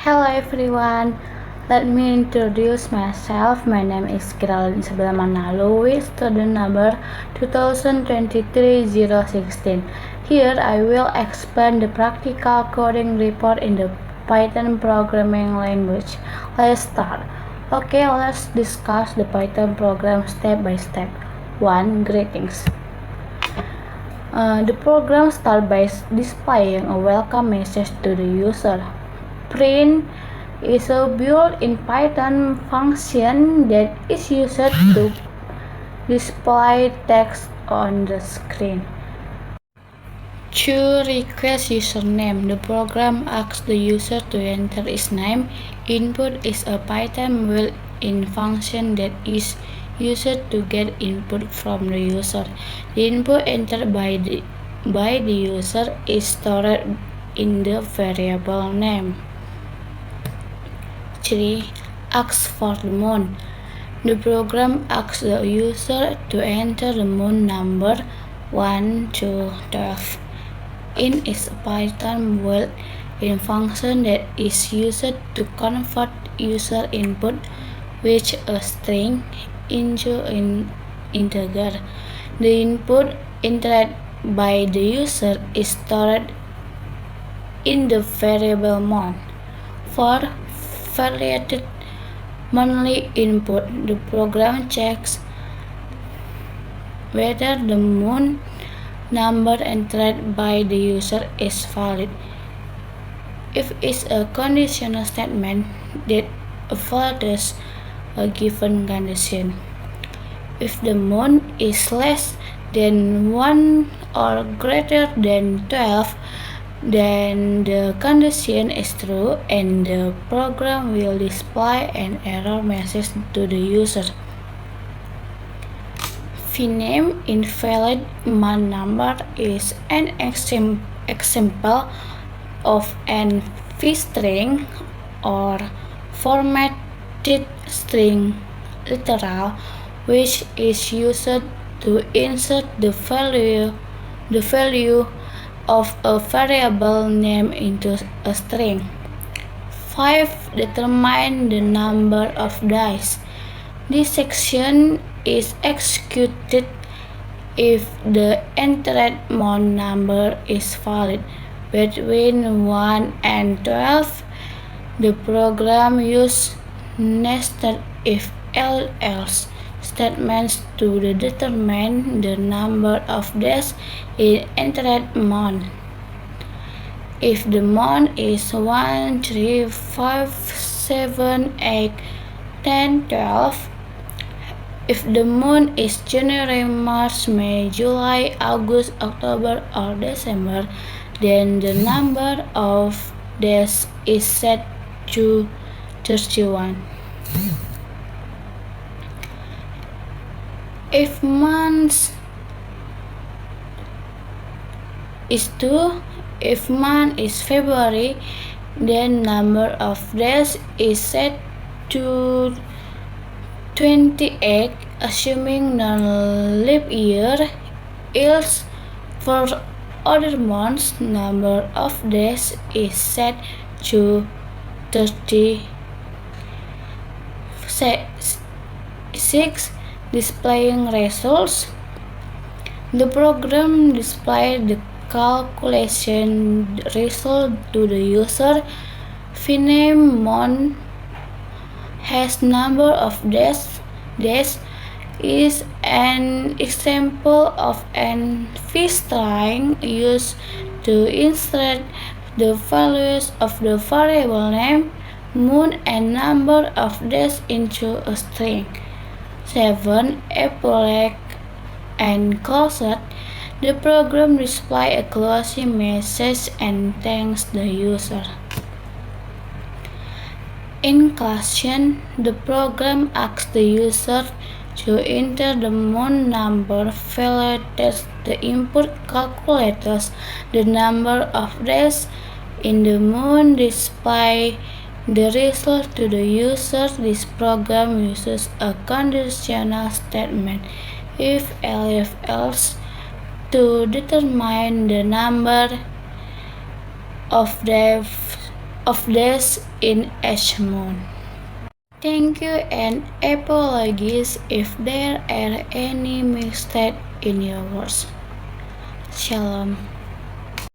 Hello everyone, let me introduce myself. My name is Geraldine Isabella Manalu, student number 2023-016. Here I will explain the practical coding report in the Python programming language. Let's start. Okay, let's discuss the Python program step by step. 1. Greetings. The program starts by displaying a welcome message to the user. Print is a built-in Python function that is used to display text on the screen. To request username, the program asks the user to enter his name. Input is a Python built-in function that is used to get input from the user. The input entered by the user is stored in the variable name. 3. Ask for the moon. The program asks the user to enter the moon number 1 to 12. Int is a Python built-in function that is used to convert user input, which a string, into an integer. The input entered by the user is stored in the variable month. 4. Validated monthly input. The program checks whether the moon number entered by the user is valid. If it's a conditional statement that validates a given condition. If the moon is less than 1 or greater than 12, then the condition is true and the program will display an error message to the user. Vname invalid month number is an example of an vstring or formatted string literal, which is used to insert the value of a variable name into a string. 5. Determine the number of days. This section is executed if the entered month number is valid. Between 1 and 12, the program uses nested if-else statements to determine the number of days in entered month. If the month is 1, 3, 5, 7, 8, 10, 12, if the month is January, March, May, July, August, October, or December, then the number of days is set to 31. If month is 2, if month is February, then number of days is set to 28, assuming non-leap year. Else, for other months, number of days is set to 36. Displaying results. The program displays the calculation result to the user. Vname month has number of days is an example of an vstring used to insert the values of the variable name, moon, and number of days into a string. 7. Applet and closed. The program displays a closing message and thanks the user. In closing, the program asks the user to enter the month number, validates the input, calculates the number of days in the month, displays the result to the user. This program uses a conditional statement if-else to determine the number of days of days in each month. Thank you and apologies if there are any mistakes in your words. Shalom.